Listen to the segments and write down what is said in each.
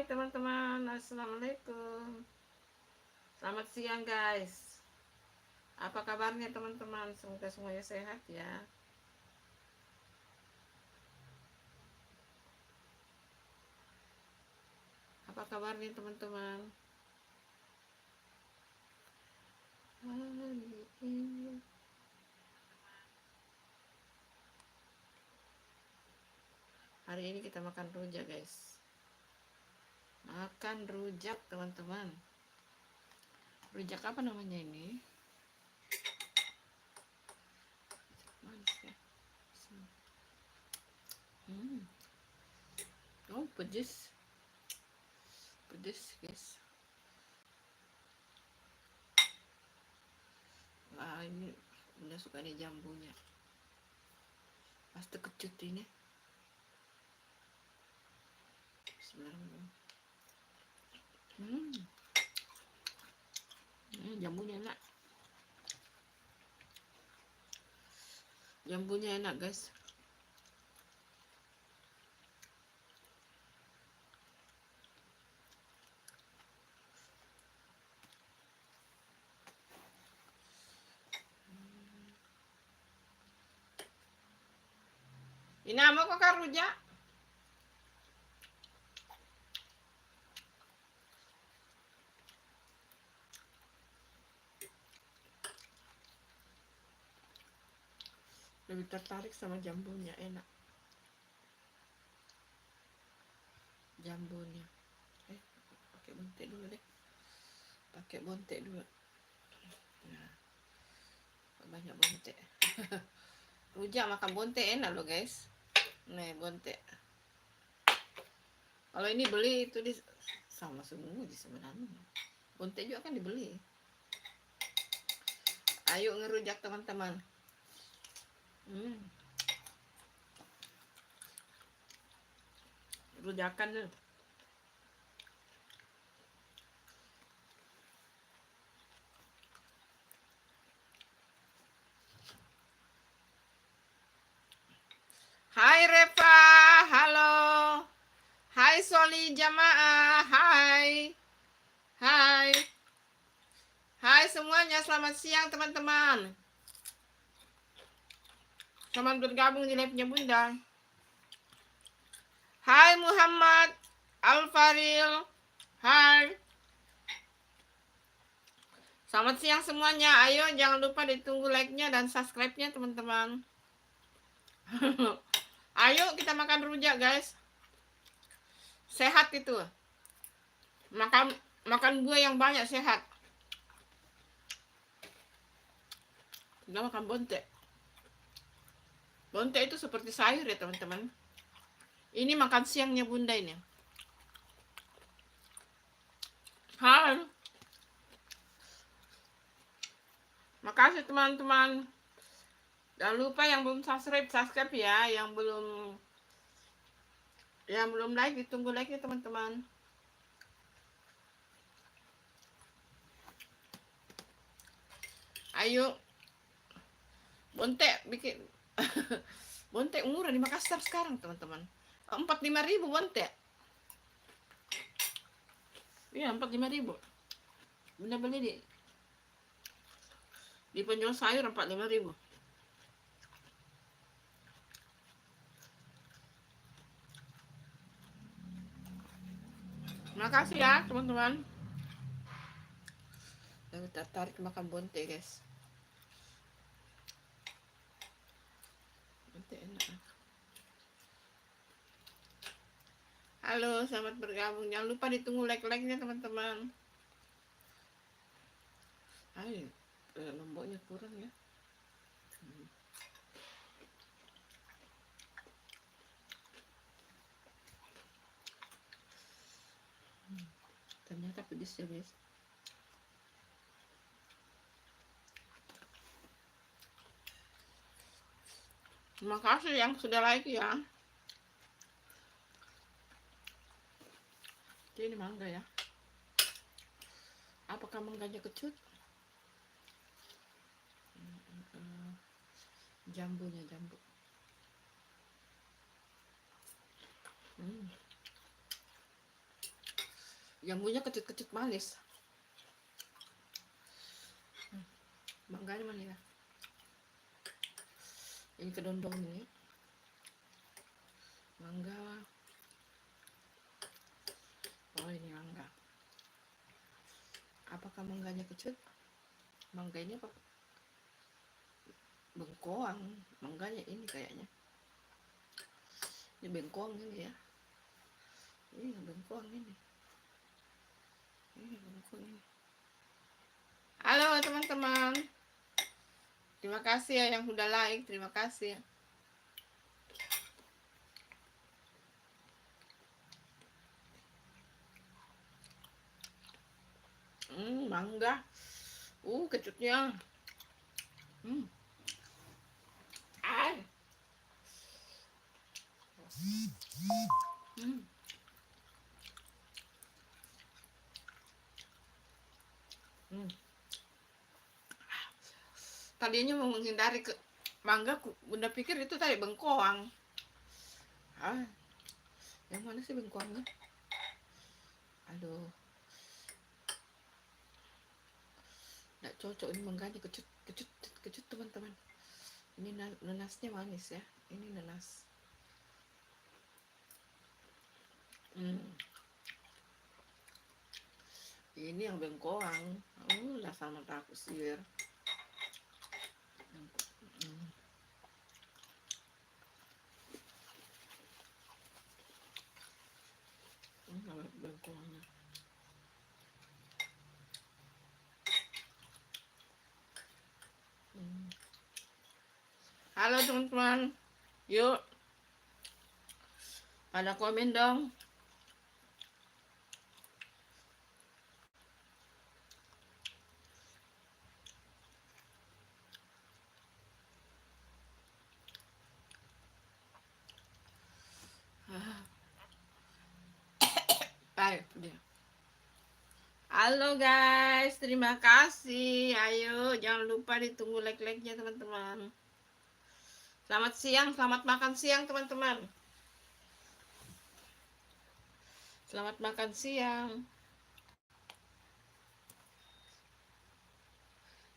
teman-teman, assalamualaikum. Selamat siang guys. Apa kabarnya teman-teman? Semoga semuanya sehat ya. Apa kabarnya teman-teman? Hari ini kita makan rujak guys. Makan rujak teman-teman. Rujak apa namanya ini? Manis ya. Oh, pedes. Pedes guys. Wah, ini udah suka nih jambunya. Pasti kecut ini. Bismillahirrahmanirrahim. Jambunya enak. Jambunya enak guys. Ini mau kok rujak? Lebih tertarik sama jambunya, enak jambunya. Pakai bontek dulu deh, pakai bontek dulu. Nah, banyak bontek. Rujak makan bontek enak loh guys. Nih bontek. Kalau ini beli itu sama semua di sebenarnya. Bontek juga kan dibeli. Ayo ngerujak teman-teman. Rujakan tuh. Hai Reva, halo. Hai Soli Jamaah, hai. Hai. Hai semuanya, selamat siang teman-teman. Selamat bergabung di live-nya Bunda. Hai Muhammad Alfaril. Hai. Selamat siang semuanya. Ayo jangan lupa ditunggu like-nya dan subscribe-nya teman-teman. Ayo kita makan rujak guys. Sehat itu. Makan buah yang banyak sehat. Kita makan bontek. Bontek itu seperti sayur ya teman-teman. Ini makan siangnya Bunda ini. Hai. Makasih teman-teman. Jangan lupa yang belum subscribe ya. Yang belum like, ditunggu like ya teman-teman. Ayo. Bontek bikin. Bontek murah di Makassar sekarang teman-teman. 45.000 bontek. Iya 45.000. Bunda beli di penjual sayur 45.000. Makasih ya teman-teman. Saya tertarik makan bontek guys. Bontek enak. Halo, selamat bergabung. Jangan lupa ditunggu like-nya teman-teman. Ayo, lomboknya kurang ya. Ternyata pedes ya guys. Terima kasih yang sudah like ya. Ini mangga ya. Apakah mangganya kecut? Jambunya jambu. Jambunya kecut-kecut manis. Mangganya mana ya? Ini kedondong ini. Mangga. Oh, ini mangga. Apakah mangganya kecut? Mangga ini apa? Bengkoang. Mangganya ini kayaknya. Ini bengkoang ini ya. Ini bengkoang ini. Ini bengkoang ini. Halo teman-teman. Terima kasih ya yang udah like. Terima kasih. Mangga. Kecutnya. Ay. Tadinya mau menghindari ke mangga, bunda pikir itu tadi bengkoang. Yang mana sih bengkoangnya? Aduh, nggak cocok ini mangganya, kecut teman-teman. Ini nanasnya manis ya, ini nanas. Ini yang bengkoang. Lah sama tak kusir. Bengkoangnya. Halo teman-teman, yuk pada komen dong. Baik, dia. Halo guys, terima kasih. Ayo, jangan lupa ditunggu like-like-nya teman-teman. Selamat siang, selamat makan siang teman-teman. Selamat makan siang.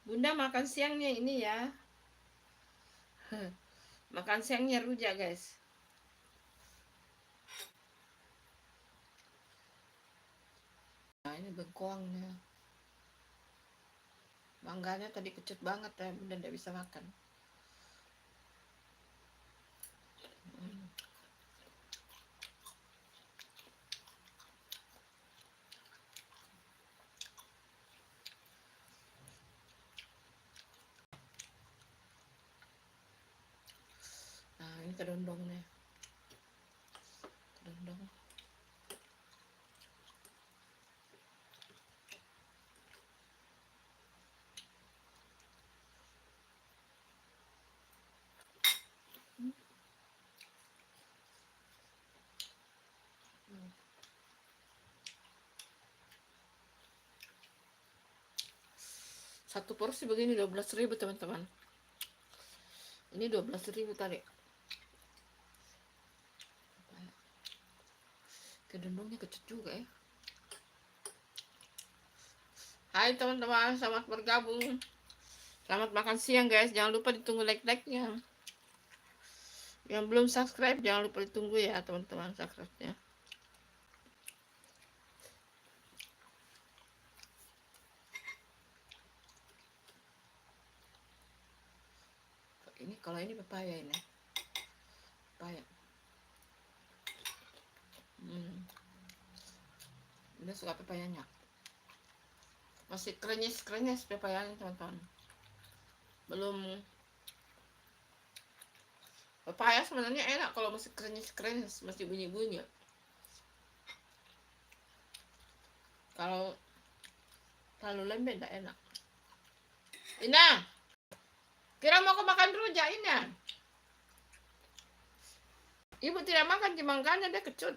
Bunda makan siangnya ini ya. Makan siangnya rujak guys. Nah, ini bengkoangnya. Mangganya tadi kecut banget ya, Bunda tidak bisa makan. Nah, ini kedondongnya. Kedondong. Satu porsi begini 12.000 teman-teman. Ini 12.000 tadi. Kedondongnya kecut juga ya. Hai teman-teman, selamat bergabung. Selamat makan siang guys. Jangan lupa ditunggu like-like-nya. Yang belum subscribe jangan lupa ditunggu ya teman-teman subscribe-nya. Ini kalau ini pepaya ini. Pepaya. Udah suka pepayanya. Masih krenyes pepayanya teman-teman. Belum. Pepaya sebenarnya enak kalau masih krenyes, masih bunyi-bunyi. Kalau terlalu lembek tidak enak. Ina, kira mau makan rujak Ina? Ibu tidak makan cemangkanya, dia kecut.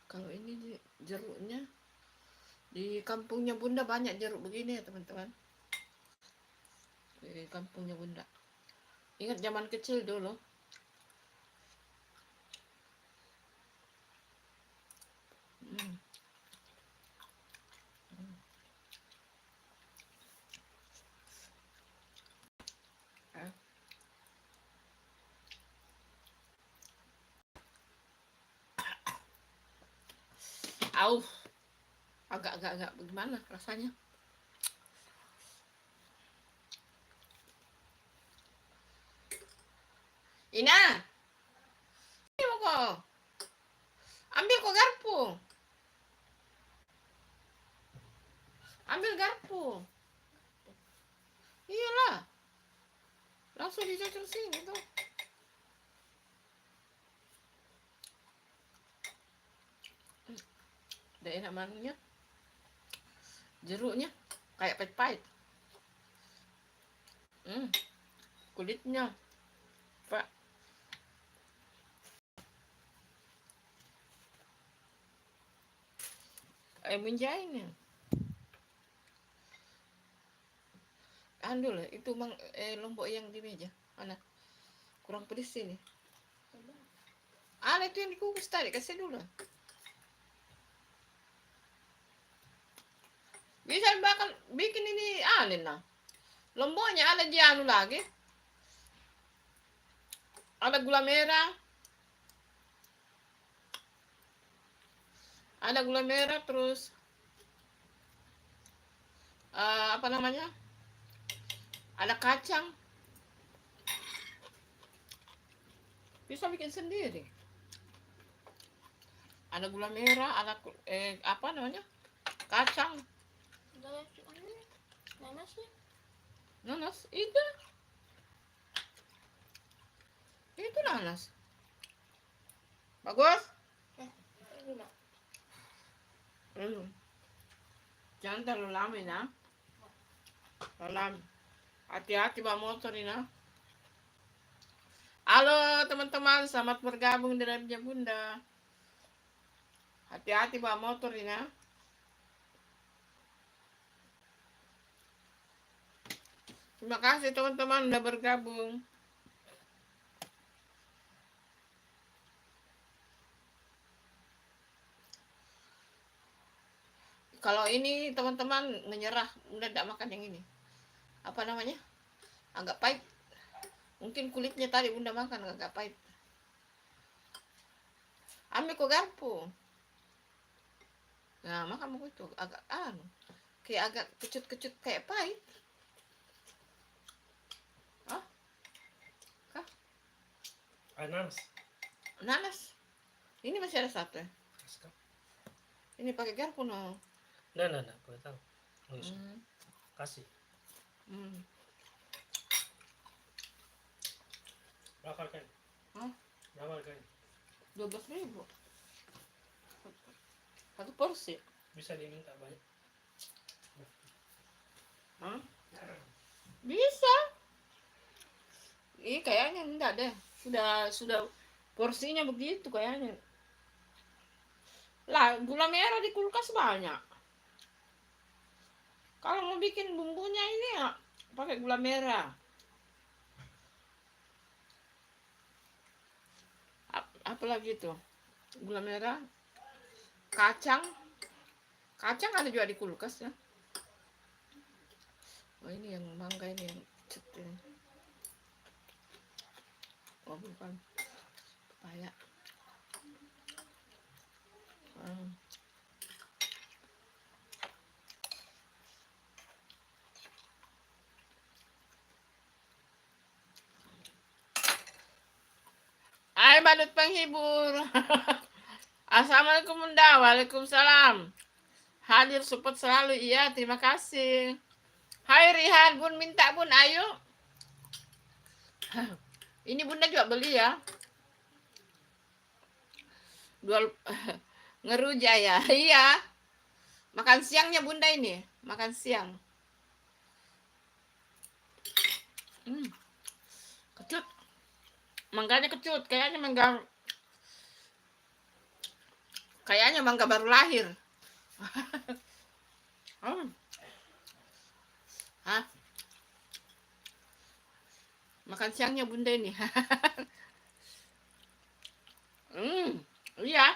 Kalau ini jeruknya di kampungnya Bunda banyak jeruk begini ya teman-teman. Di kampungnya Bunda. Ingat zaman kecil dulu. agak bagaimana rasanya. Ina, ini mau kok ambil kok garpu, ambil garpu. Iyalah, langsung dicocok sini tuh. Udah enak manunya, jeruknya kayak pahit-pahit. Kulitnya pak. Menjahitnya andul itu lombok yang di meja mana kurang pedes ini. Itu yang dikukus tadi, kasih dulu. Bisa bakal bikin ini nah lomboknya ada di anu lagi, ada gula merah, terus apa namanya, ada kacang, bisa bikin sendiri. Ada gula merah, ada apa namanya, kacang, nanas itu nanas bagus. Jangan terlalu lama ya, hati-hati bawa motor ini. Halo teman-teman, selamat bergabung di Remja Bunda. Hati-hati bawa motor ini. Terima kasih teman-teman udah bergabung. Kalau ini teman-teman menyerah, udah tidak makan yang ini. Apa namanya? Agak pahit. Mungkin kulitnya tadi bunda makan agak pahit. Ambil kok garpu. Nah, makan begitu agak kayak agak kecut-kecut kayak pahit. Nanas. Ini masih ada satu ya? Ini pakai garpu no. Nah, boleh tahu. Kasih. Berapa kan? Berapa kan? 12.000. Satu porsi. Bisa diminta banyak. Bisa. Kayaknya enggak deh. Sudah porsinya begitu kayaknya. Lah, gula merah di kulkas banyak. Kalau mau bikin bumbunya ini ya pakai gula merah. Apalagi itu? Gula merah, kacang ada juga di kulkas ya. Oh, ini yang mangga ini yang cetil. Oh, bukan pepaya. Badut penghibur. Assalamualaikum bunda. Waalaikumsalam. Hadir support selalu. Iya, terima kasih. Hai Rihan, bun minta bun, ayo. Ini bunda juga beli ya. Ngeruja ya. Iya. Makan siangnya bunda ini. Makan siang. Kecut. Mangganya kecut. Kayaknya mangga baru lahir. Makan siangnya bunda ini. Iya.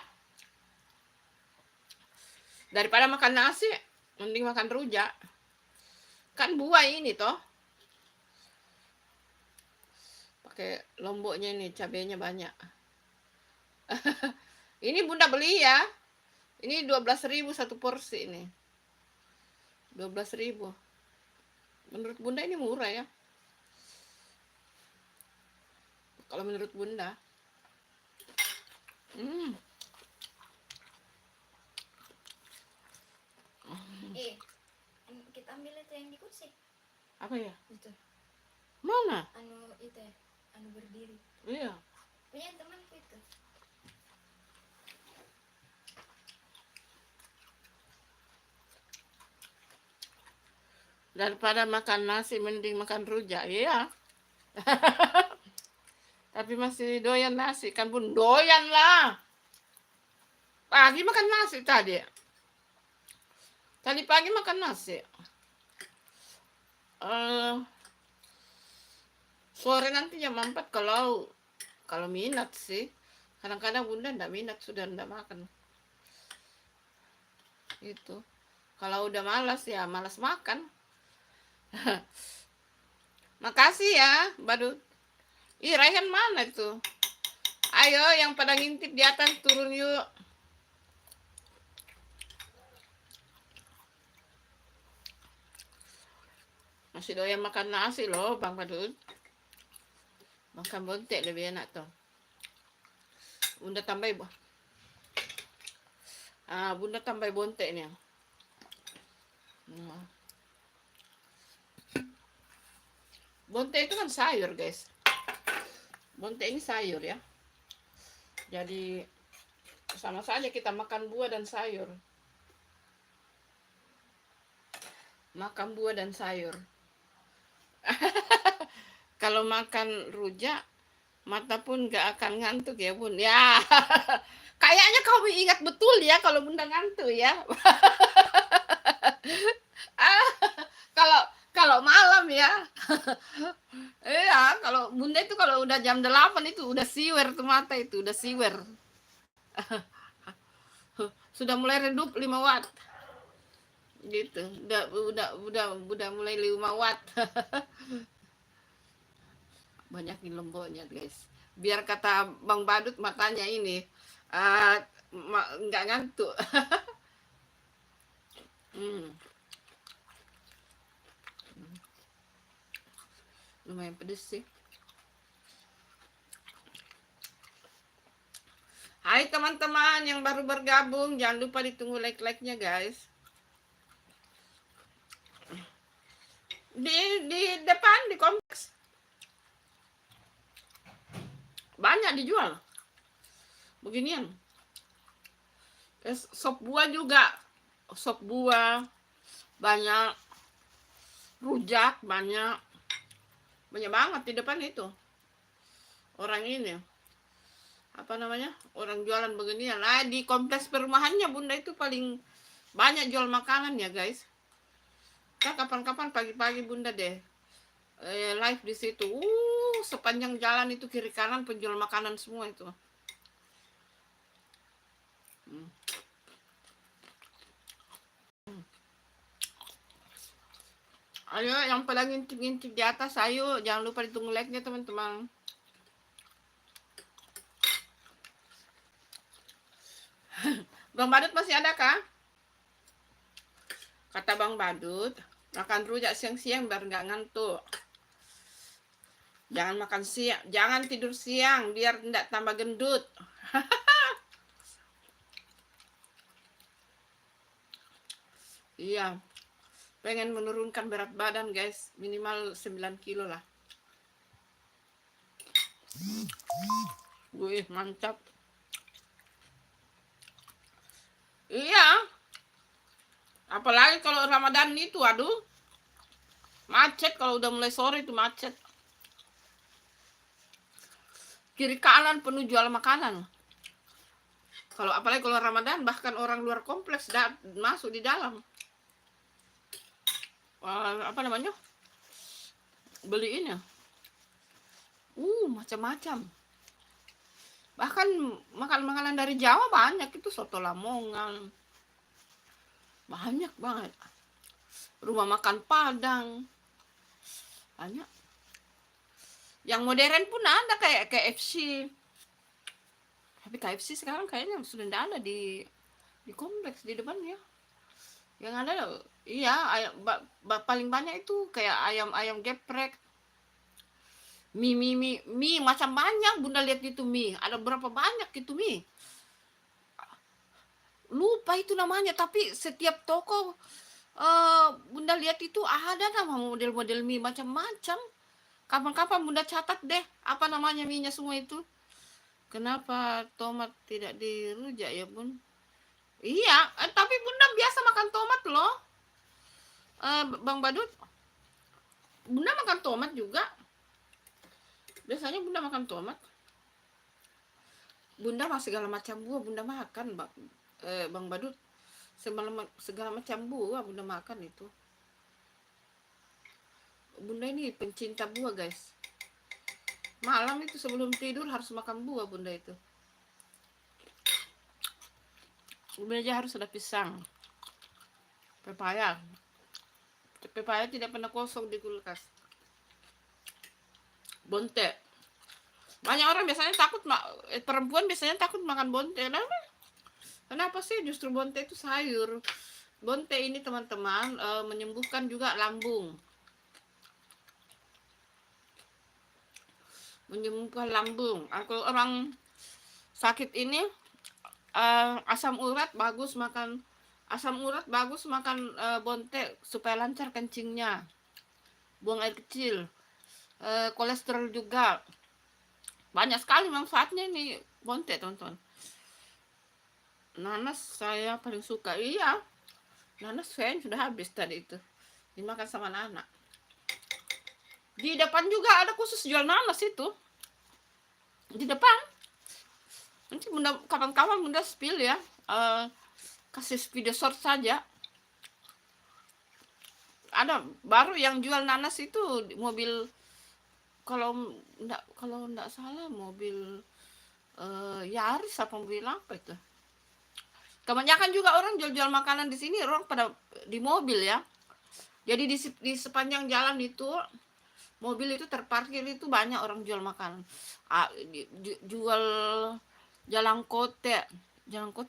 Daripada makan nasi, mending makan rujak. Kan buah ini toh. Pakai lomboknya ini, cabenya banyak. Ini bunda beli ya. Ini 12.000 satu porsi ini. 12.000. Menurut Bunda ini murah ya. Kalau menurut Bunda. Kita ambil itu yang di kursi. Apa ya? Itu. Mana? Anu itu ya, anu berdiri. Iya. Punya temanku itu. Daripada makan nasi mending makan rujak. Iya. Tapi masih doyan nasi kan Bun, doyan lah. Pagi makan nasi tadi. Tadi pagi makan nasi. Sore nanti jam 4 kalau minat sih. Kadang-kadang Bunda enggak minat, sudah enggak makan. Itu. Kalau udah malas ya malas makan. Makasih ya, Badut. Ih, Raihan mana itu? Ayo yang pada ngintip di atas turun yuk. Masih doyan makan nasi loh, Bang Badut. Makan bontek lebih enak tuh. Bunda tambah ibu. Bunda tambah bontek nih. Bontek itu kan sayur, guys. Bontek ini sayur ya. Jadi sama saja kita makan buah dan sayur. Makan buah dan sayur. Kalau makan rujak, mata pun gak akan ngantuk ya Bun. Ya, kayaknya kamu ingat betul ya kalau Bunda ngantuk ya. Kalau malam ya. Iya, kalau Bunda itu kalau udah jam 8 itu udah siwer tuh mata itu, udah siwer. Sudah mulai redup 5 watt. Gitu. Udah mulai 5 watt. Banyak di lemboknya guys, biar kata Bang Badut matanya ini nggak ngantuk. Lumayan pedes sih. Hai teman-teman yang baru bergabung, jangan lupa ditunggu like-nya guys. Di depan di kompleks banyak dijual beginian. Sop buah juga, sop buah banyak, rujak banyak banget di depan itu. Orang ini apa namanya, orang jualan beginian. Di kompleks perumahannya Bunda itu paling banyak jual makanan ya guys. Kapan-kapan pagi-pagi Bunda deh live di situ. Sepanjang jalan itu kiri kanan penjual makanan semua itu. Ayo yang pada ngintip-ngintip di atas, ayo jangan lupa ditunggu like-nya teman-teman. Bang Badut masih ada kah? Kata Bang Badut, makan rujak siang-siang biar nggak ngantuk. Jangan makan siang, jangan tidur siang biar tidak tambah gendut. Iya, pengen menurunkan berat badan guys, minimal 9 kilo lah. Wih, mantap. Iya, apalagi kalau Ramadan itu, aduh, macet. Kalau udah mulai sore itu macet. Kiri kanan penuh jual makanan. Kalau apalagi kalau Ramadan, bahkan orang luar kompleks masuk di dalam. Apa namanya? Beliin ya. Macam-macam. Bahkan makanan dari Jawa banyak itu, soto Lamongan. Banyak banget. Rumah makan Padang. Banyak. Yang modern pun ada kayak KFC. Tapi KFC sekarang kayaknya sudah tidak ada di di kompleks di depannya. Yang ada iya ayam paling banyak itu kayak ayam geprek, mie macam banyak. Bunda lihat itu mie, ada berapa banyak itu mie. Lupa itu namanya, tapi setiap toko Bunda lihat itu ada nama model-model mie macam-macam. Kapan-kapan Bunda catat deh apa namanya mie-nya semua itu. Kenapa tomat tidak dirujak ya Bun? Iya, tapi Bunda biasa makan tomat loh. Bang Badut, Bunda makan tomat juga. Biasanya Bunda makan tomat. Bunda mah segala macam buah Bunda makan, Bang Badut. Segala macam buah Bunda makan itu. Bunda ini pencinta buah, guys. Malam itu sebelum tidur harus makan buah Bunda itu. Bunda aja harus ada pisang, pepaya. Pepaya tidak pernah kosong di kulkas. Bonte. Banyak orang biasanya takut, perempuan biasanya takut makan bonte. Kenapa sih? Justru bonte itu sayur. Bonte ini teman-teman menyembuhkan juga lambung. Menyembuhkan lambung. Kalau orang sakit ini asam urat bagus makan bonte supaya lancar kencingnya, buang air kecil. Kolesterol juga banyak sekali manfaatnya ini bonte, teman-teman. Nanas saya paling suka. Iya, nanas saya sudah habis tadi itu dimakan sama anak. Di depan juga ada khusus jual nanas itu di depan. Nanti Bunda kapan-kapan Bunda spill ya, kasih video short saja. Ada baru yang jual nanas itu di mobil, kalau enggak salah mobil Yaris apa mobil apa itu. Kebanyakan juga orang jual-jual makanan di sini orang pada di mobil ya. Jadi di sepanjang jalan itu mobil itu terparkir itu banyak orang jual makanan. Jual jalan kote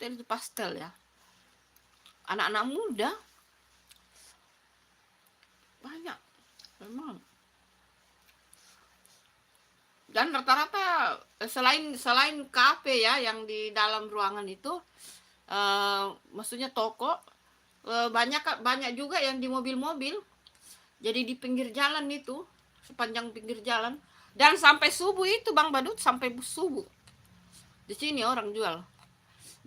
itu pastel ya. Anak-anak muda banyak memang. Dan rata-rata selain kafe ya yang di dalam ruangan itu, maksudnya toko, banyak juga yang di mobil-mobil. Jadi di pinggir jalan itu, sepanjang pinggir jalan, dan sampai subuh itu Bang Badut, sampai subuh di sini orang jual.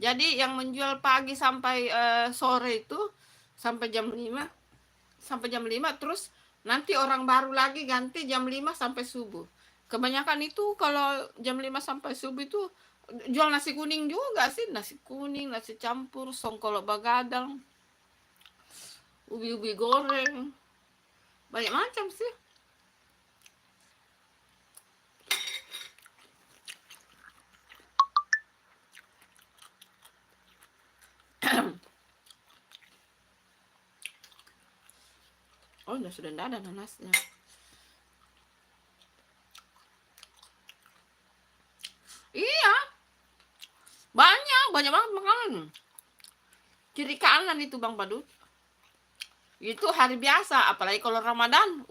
Jadi yang menjual pagi sampai sore itu sampai jam 5 terus nanti orang baru lagi ganti jam 5 sampai subuh. Kebanyakan itu kalau jam 5 sampai subuh itu jual nasi kuning juga sih, nasi kuning, nasi campur, songkol bagadang, ubi-ubi goreng, banyak macam sih. Oh, sudah tidak ada nanasnya. Iya, banyak banget makanan. Kiri kanan itu Bang Badut. Itu hari biasa, apalagi kalau Ramadan,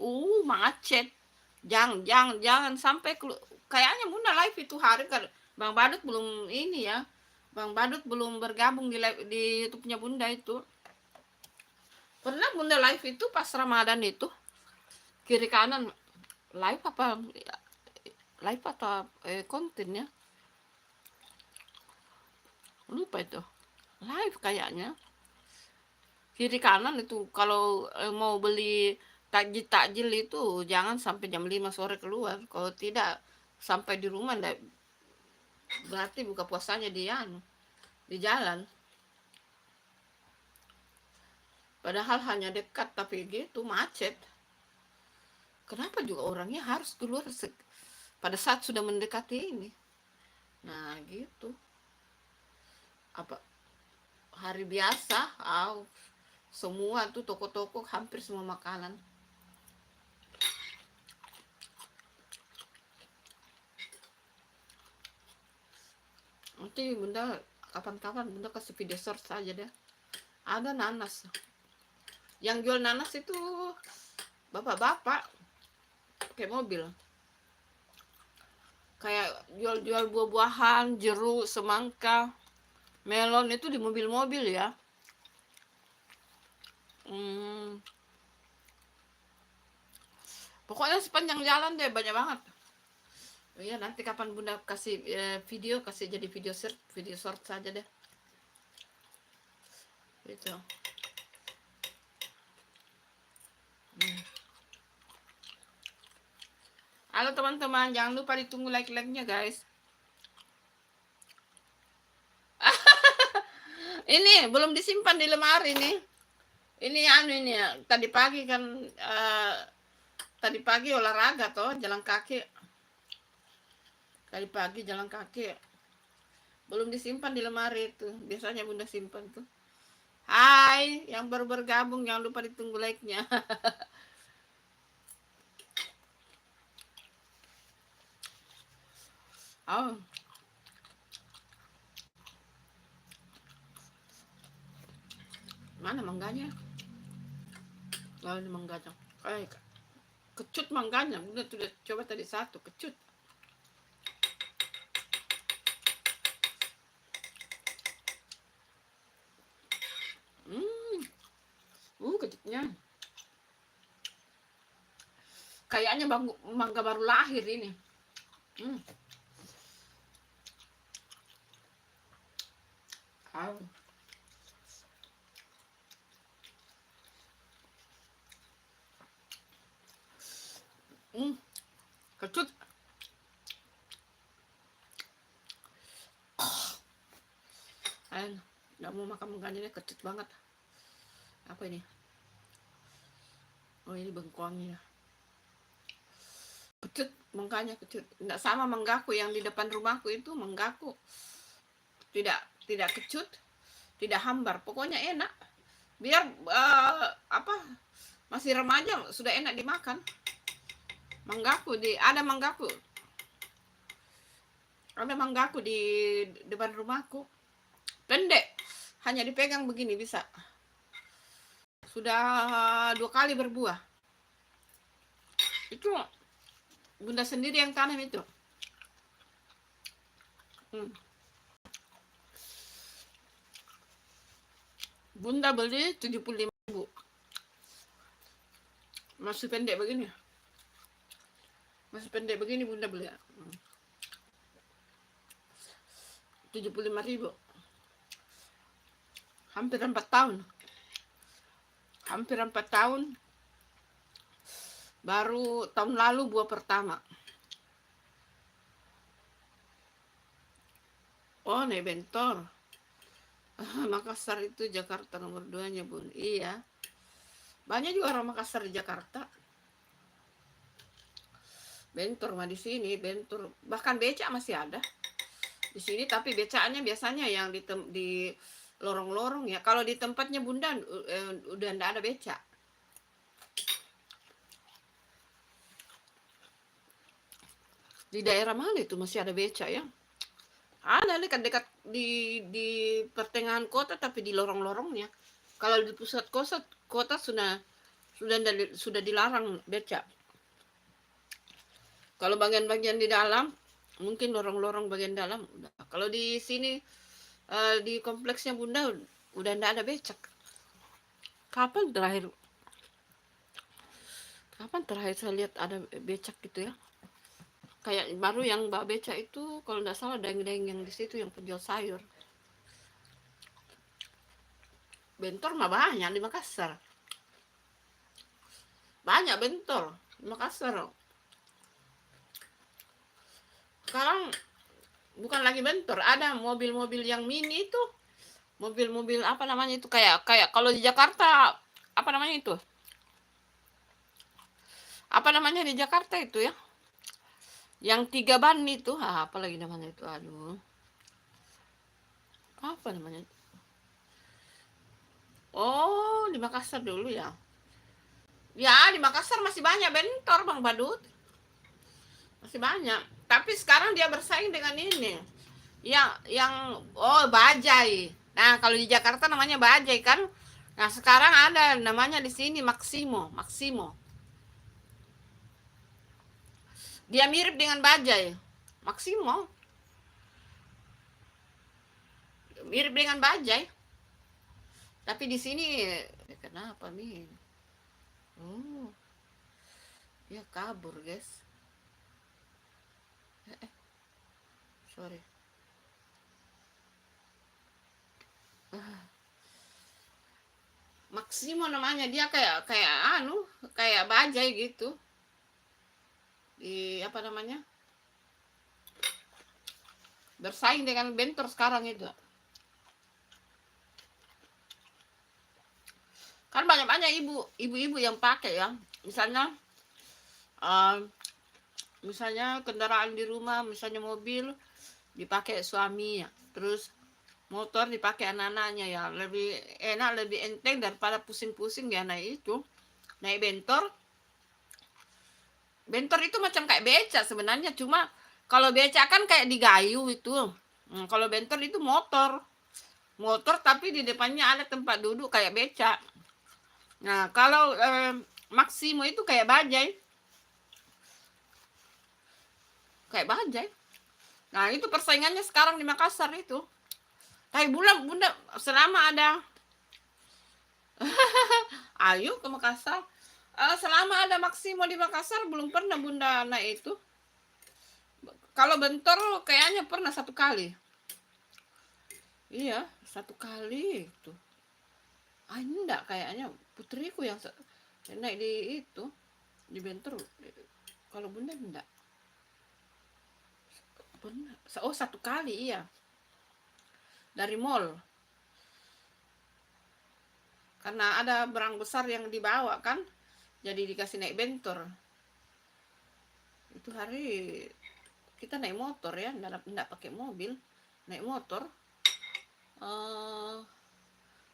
macet. Jangan sampai kayaknya Bunda live itu hari Bang Badut belum ini ya. Bang Badut belum bergabung di YouTube-nya Bunda itu. Pernah Bunda live itu pas Ramadan itu. Kiri kanan live atau kontennya. Lupa itu. Live kayaknya. Kiri kanan itu kalau mau beli takjil itu jangan sampai jam 5 sore keluar. Kalau tidak sampai di rumah berarti buka puasanya di jalan. Padahal hanya dekat tapi gitu macet. Kenapa juga orangnya harus keluar pada saat sudah mendekati ini? Nah, gitu. Apa hari biasa, semua tuh toko-toko hampir semua makanan. Nanti Bunda Kapan-kapan Bunda kasih video short saja deh. Ada nanas. Yang jual nanas itu bapak-bapak pakai mobil. Kayak jual-jual buah-buahan, jeruk, semangka, melon itu di mobil-mobil ya. Pokoknya sepanjang jalan deh banyak banget. Ya nanti kapan Bunda kasih video, kasih jadi video short saja deh. Gitu. Halo teman-teman, jangan lupa ditunggu like-like-nya guys. Ini belum disimpan di lemari nih. Ini ini ya. Tadi pagi kan tadi pagi olahraga toh, jalan kaki. Tadi pagi jalan kaki. Belum disimpan di lemari itu. Biasanya Bunda simpan tuh. Hai, yang baru bergabung jangan lupa ditunggu like-nya. Oh. Mana mangganya? Oh, ini mangganya. Kayak kecut mangganya. Bunda sudah coba tadi satu, kecut. Kecutnya. Kayaknya mangga baru lahir ini. Kecut. Nggak mau makan mangganya, kecut banget. Apa ini? Oh, ini bengkoangnya. Kecut, mangganya kecut. Nggak sama manggaku yang di depan rumahku itu, manggaku tidak kecut, tidak hambar. Pokoknya enak. Biar masih remaja sudah enak dimakan. Ada manggaku di depan rumahku. Pendek, hanya dipegang begini bisa. Sudah 2 kali berbuah. Itu Bunda sendiri yang tanam itu. Bunda beli 75.000. Masih pendek begini. Bunda beli. 75.000. Hampir 4 tahun. Baru tahun lalu buah pertama. Oh, nih Bentor. Makassar itu Jakarta nomor 2-nya, Bun. Iya. Banyak juga orang Makassar di Jakarta. Bentor mah di sini, Bentor. Bahkan becak masih ada di sini, tapi becaknya biasanya yang di lorong-lorong ya. Kalau di tempatnya Bunda udah enggak ada becak. Di daerah mana itu masih ada becak ya? Ada dekat di pertengahan kota, tapi di lorong-lorongnya. Kalau di pusat kota sudah dilarang becak. Kalau bagian-bagian di dalam, mungkin lorong-lorong bagian dalam udah. Kalau di sini di kompleksnya Bunda udah enggak ada becak. Kapan terakhir saya lihat ada becak gitu ya? Kayak baru yang Mbak Beca itu kalau nggak salah daeng-daeng yang di situ yang penjual sayur. Bentor mah banyak di Makassar. Banyak bentor di Makassar. Sekarang bukan lagi bentor, ada mobil-mobil yang mini itu. Mobil-mobil apa namanya itu, kayak kalau di Jakarta apa namanya itu? Apa namanya di Jakarta itu ya? Yang 3 ban itu, apa lagi namanya itu? Aduh. Apa namanya? Oh, di Makassar dulu ya. Ya, di Makassar masih banyak bentor, Bang Badut. Masih banyak. Tapi sekarang dia bersaing dengan ini. yang Bajai. Nah, kalau di Jakarta namanya Bajai kan. Nah, sekarang ada namanya di sini Maximo, Maximo. Dia mirip dengan Bajai. Maximo mirip dengan Bajai. Tapi di sini kenapa nih? Oh, ya kabur, guys. Sorry. Maximo namanya, dia kayak Bajai gitu. Di apa namanya? Bersaing dengan Bentor sekarang itu. Kan banyak-banyak ibu-ibu yang pakai ya. Misalnya kendaraan di rumah, misalnya mobil dipakai suami ya. Terus motor dipakai anak-anaknya ya. Lebih enak, lebih enteng daripada pusing-pusing ya naik itu. Naik bentor. Bentor itu macam kayak beca sebenarnya, cuma kalau beca kan kayak digayu itu. Kalau bentor itu motor. Motor tapi di depannya ada tempat duduk kayak beca. Nah, kalau Maximo itu kayak bajai. Kayak bajai. Nah, itu persaingannya sekarang di Makassar itu. Tapi Bunda selama ada ayo ke Makassar. Selama ada Maximo di Makassar belum pernah Bunda naik itu. Kalau bentor kayaknya pernah 1 kali. Iya, 1 kali itu. Enggak, kayaknya putriku yang naik di itu, di bentor. Kalau Bunda enggak. Pernah. 1 kali, iya. Dari mall. Karena ada barang besar yang dibawa kan, jadi dikasih naik bentor. Itu hari kita naik motor ya, enggak pakai mobil, naik motor.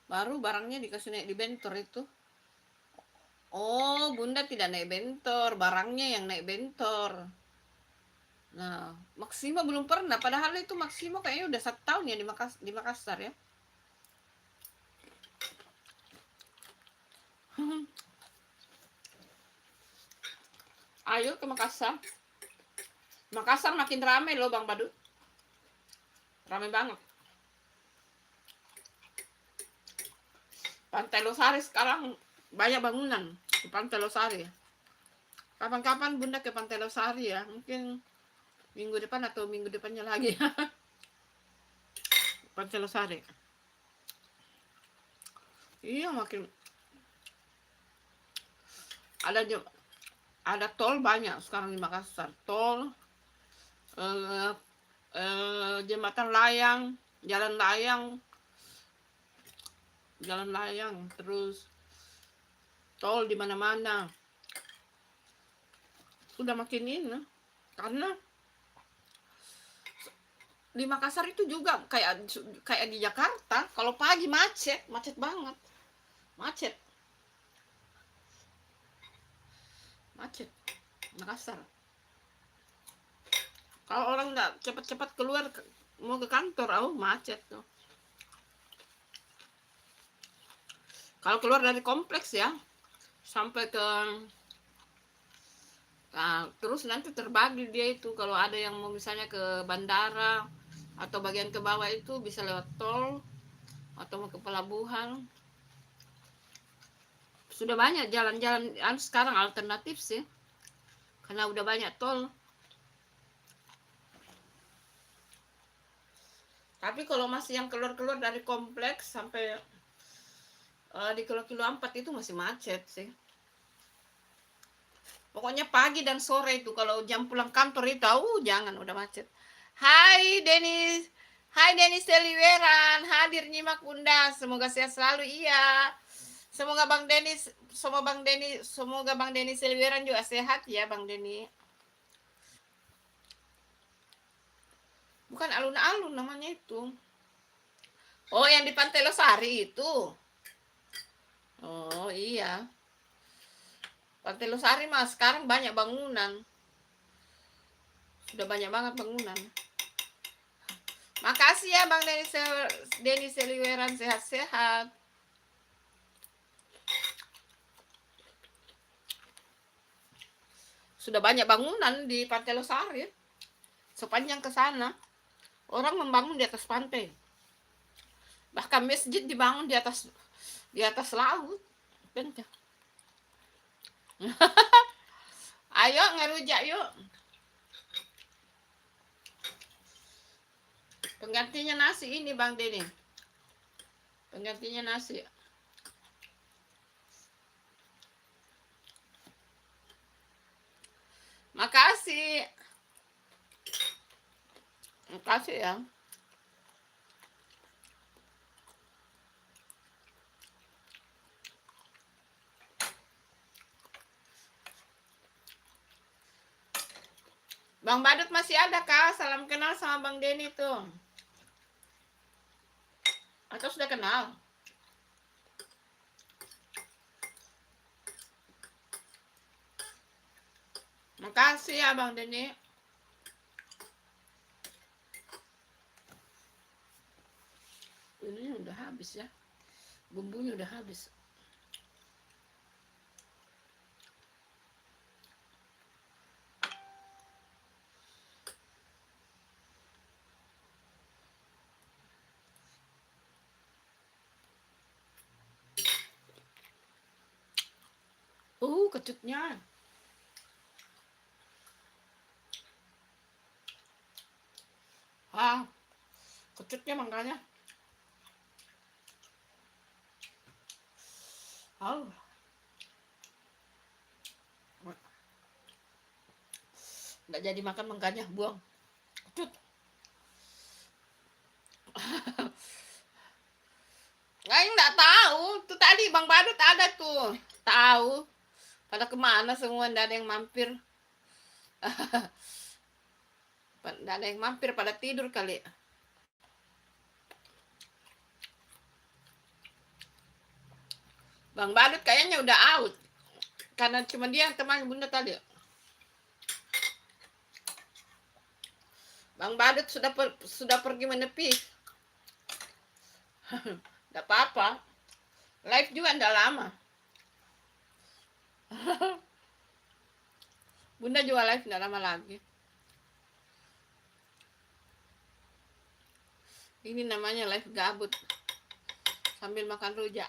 Baru barangnya dikasih naik di bentor itu. Oh, Bunda tidak naik bentor, barangnya yang naik bentor. Nah, Maximo belum pernah, padahal itu Maximo kayaknya udah 1 tahun ya di Makassar ya. Ayo ke Makassar. Makassar makin ramai loh Bang Badu. Ramai banget. Pantai Losari sekarang banyak bangunan di Pantai Losari. Kapan-kapan Bunda ke Pantai Losari ya. Mungkin minggu depan atau minggu depannya lagi. Pantai Losari. Iya, makin ada tol banyak sekarang di Makassar. Tol, jembatan layang, jalan layang, terus tol di mana-mana. Sudah makin ini, karena di Makassar itu juga kayak di Jakarta, kalau pagi macet banget. Macet Makassar. Kalau orang nggak cepat-cepat keluar mau ke kantor, macet tuh. Kalau keluar dari kompleks ya, sampai ke terus nanti terbagi dia itu. Kalau ada yang mau misalnya ke bandara atau bagian ke bawah itu bisa lewat tol atau mau ke pelabuhan. Sudah banyak jalan-jalan sekarang alternatif sih, karena udah banyak tol. Tapi kalau masih yang keluar-keluar dari kompleks sampai di kilo 4 itu masih macet sih. Pokoknya pagi dan sore itu, kalau jam pulang kantor itu jangan, udah macet. Hai Denis Deliveran, hadir nyimak Bunda. Semoga sehat selalu. Iya. Semoga Bang Denis Deliveran juga sehat ya Bang Denis. Bukan alun-alun namanya itu. Oh, yang di Pantai Losari itu. Oh iya. Pantai Losari mah sekarang banyak bangunan. Sudah banyak banget bangunan. Makasih ya Bang Denny Seliweran, sehat-sehat. Sudah banyak bangunan di Pantai Losari. Sepanjang ke sana orang membangun di atas pantai. Bahkan masjid dibangun di atas laut. Bencah. Ayo ngerujak yuk. Penggantinya nasi ini Bang Denny. Penggantinya nasi. Makasih. Makasih ya. Bang Badut masih ada kah? Salam kenal sama Bang Denny tuh. Atau sudah kenal? Makasih ya Bang Denny. Ini udah habis ya. Bumbunya udah habis. Kecutnya. Kecutnya makanya. Nggak jadi makan makanya, buang. Kecut. Nggak tahu. Tuh tadi Bang Badut ada tuh. Tahu. Pada kemana semua, nggak ada yang mampir. Nggak ada yang mampir, pada tidur kali. Bang Badut kayaknya udah out. Karena cuma dia yang teman Bunda tadi. Bang Badut sudah pergi menepi. Nggak apa-apa. Live juga nggak lama. Bunda juga live nggak lama lagi. Ini namanya live gabut sambil makan rujak.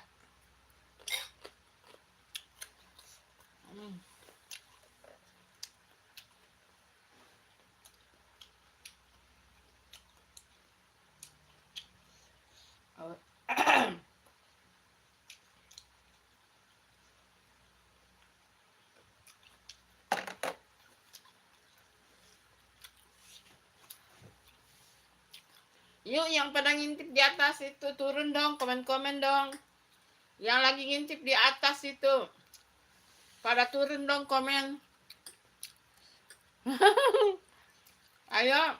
Yuk yang pada ngintip di atas itu turun dong, komen-komen dong. Yang lagi ngintip di atas itu pada turun dong komen. Ayo.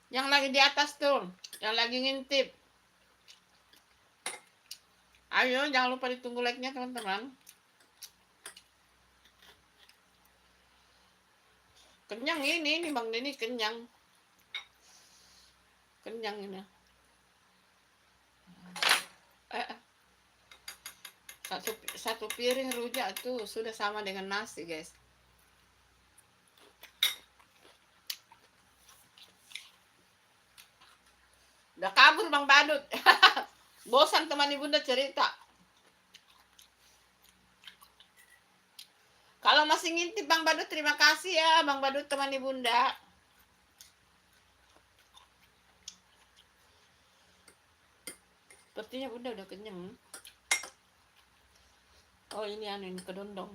Yang lagi di atas tuh, yang lagi ngintip. Ayo jangan lupa ditunggu like-nya teman-teman. Kenyang ini Bang Denny kenyang. Kenyang ini. Satu piring rujak tuh sudah sama dengan nasi, guys. Udah kabur Bang Badut. Bosan teman Bunda cerita. Kalau masih ngintip Bang Badut, terima kasih ya Bang Badut teman Bunda. Sepertinya Bunda udah kenyang. Oh ini kedondong.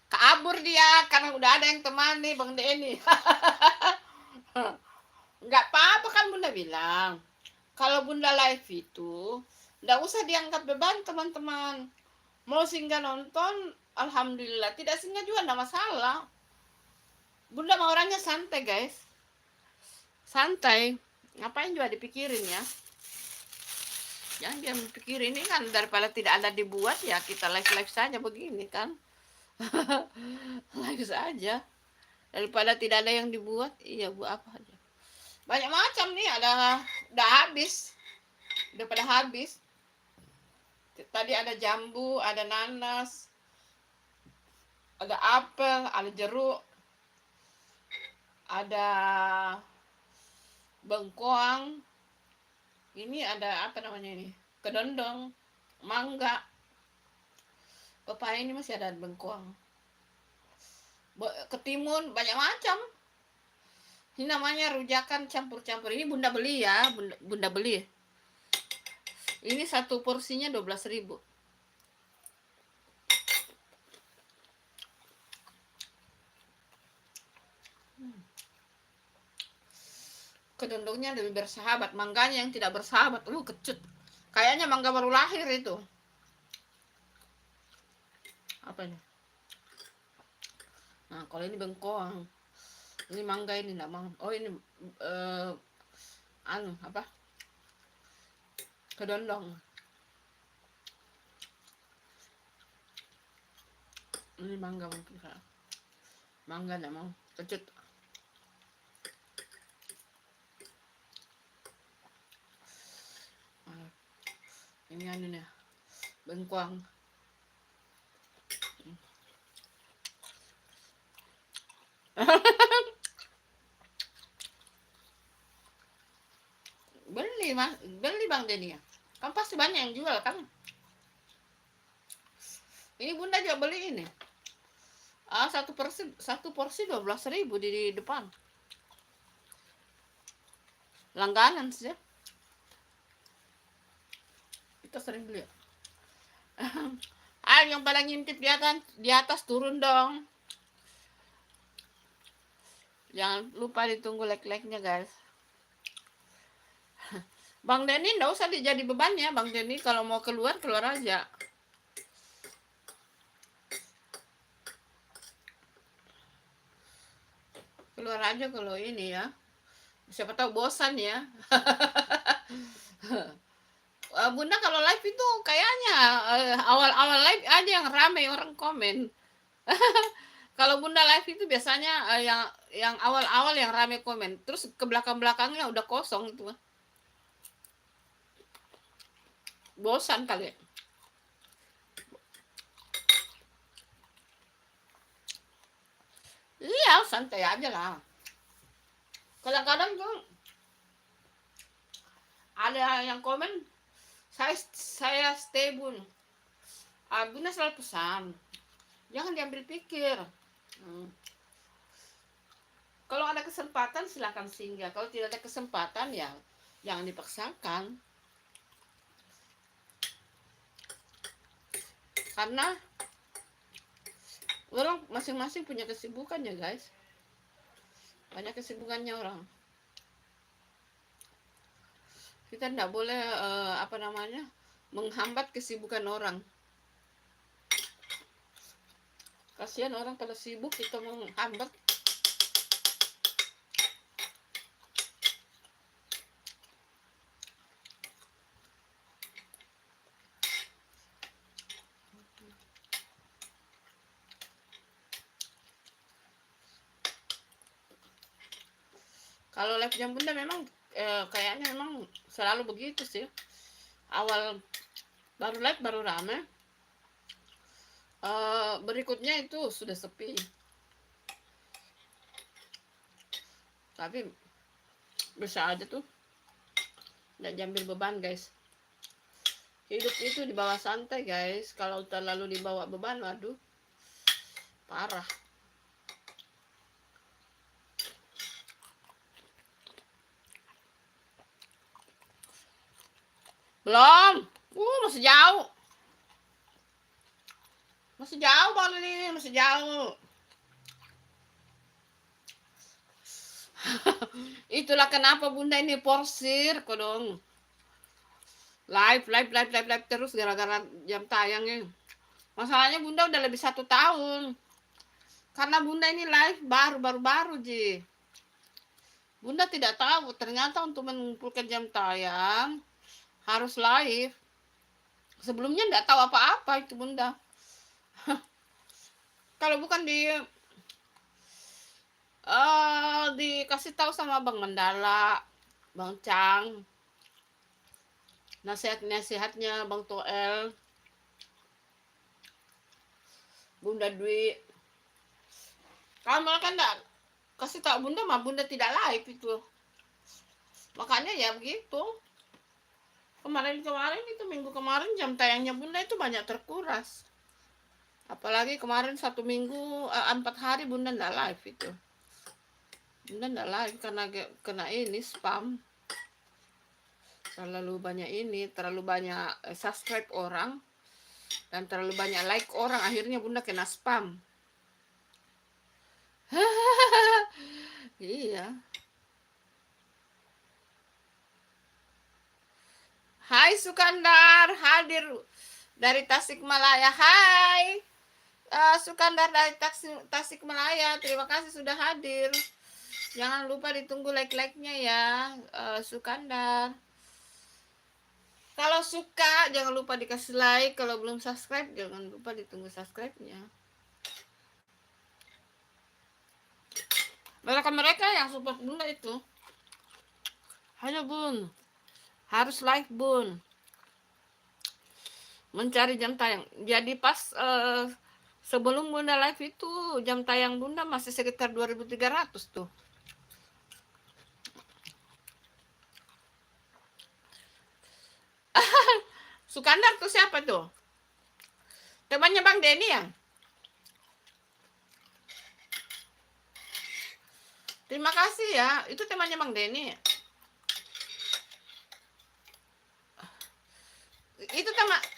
Kabur dia karena udah ada yang temani Bang Denny. Nggak apa-apa kan Bunda bilang. Kalau Bunda live itu nggak usah dianggap beban teman-teman. Mau singgah nonton, alhamdulillah. Tidak singgah juga nggak masalah. Bunda mah orangnya santai guys. Santai. Ngapain juga dipikirin ya. Jangan dia pikir ini kan daripada tidak ada dibuat ya kita live saja begini kan. Live saja daripada tidak ada yang dibuat. Iya, buat apa aja. Banyak macam nih, ada udah habis, udah pada habis. Tadi ada jambu, ada nanas, ada apel, ada jeruk, ada bengkoang. Ini ada apa namanya ini? Kedondong, mangga, pepaya ini masih ada bengkoang. Ketimun, banyak macam. Ini namanya rujakan campur-campur. Ini bunda beli ya, bunda beli. Ini satu porsinya 12.000. Kedondongnya lebih bersahabat, mangganya yang tidak bersahabat, kecut. Kayaknya mangga baru lahir itu. Apa ini? Nah, kalau ini bengkoang. Ini mangga ini enggak mau. Oh, ini apa? Kedondong. Ini mangga mungkin. Mangga enggak mau, kecut. Ini nih, bengkoang. Beli Bang Denny ya. Kan pasti banyak yang jual kan. Ini bunda juga beli ini. Satu porsi 12.000 di depan. Langganan sih. Kita sering beli. Yang pada ngintip di atas turun dong. Jangan lupa ditunggu like-like-nya guys. Bang Denny nggak usah jadi beban ya Bang Denny, kalau mau keluar aja. Keluar aja kalau ini ya. Siapa tahu bosan ya. Bunda kalau live itu kayaknya awal-awal live aja yang rame orang komen. Kalau Bunda live itu biasanya yang awal-awal yang rame komen, terus ke belakang-belakangnya udah kosong itu. Bosan kali. Iya, santai aja lah. Kadang-kadang tuh ada yang komen, saya stay Bun. Bunda selalu pesan, jangan diambil pikir. Kalau ada kesempatan silakan singgah. Kalau tidak ada kesempatan ya jangan dipaksakan. Karena orang masing-masing punya kesibukan ya guys. Banyak kesibukannya orang. Kita tidak boleh menghambat kesibukan orang. Kasihan orang pada sibuk, kita menghambat. Kalau live jam Bunda memang kayaknya memang selalu begitu sih. Awal baru live baru rame. Berikutnya itu sudah sepi. Tapi bisa aja tuh nggak jambil beban guys. Hidup itu dibawa santai guys. Kalau terlalu dibawa beban, waduh parah. Belum. Masih jauh. Masih jauh Bang ini, masih jauh. Itulah kenapa Bunda ini porsir kodong. Live terus gara-gara jam tayangnya. Masalahnya Bunda udah lebih 1 tahun. Karena Bunda ini live baru Ji. Bunda tidak tahu ternyata untuk mengumpulkan jam tayang harus live. Sebelumnya nggak tahu apa-apa itu Bunda. Kalau bukan dikasih tahu sama Bang Mandala, Bang Cang, nasihatnya Bang Toel, Bunda Dwi. Kalau mereka enggak kasih tahu Bunda mah Bunda tidak live itu. Makanya ya begitu. Kemarin itu minggu kemarin jam tayangnya Bunda itu banyak terkuras. Apalagi kemarin 1 minggu 4 hari Bunda enggak live itu. Bunda enggak live karena kena ini spam. Terlalu banyak subscribe orang dan terlalu banyak like orang, akhirnya Bunda kena spam. Iya. Hai Sukandar, hadir dari Tasikmalaya. Hai Sukandar dari Tasikmalaya, terima kasih sudah hadir. Jangan lupa ditunggu like-like-nya ya, Sukandar. Kalau suka jangan lupa dikasih like, kalau belum subscribe jangan lupa ditunggu subscribe-nya. Mereka yang support Bunda itu hanya Bun, harus like Bun, mencari jam tayang. Jadi pas sebelum Bunda live itu jam tayang Bunda masih sekitar 2300 tuh. Sukandar tuh siapa tuh? Temannya Bang Denny ya? Terima kasih ya, itu temannya Bang Denny.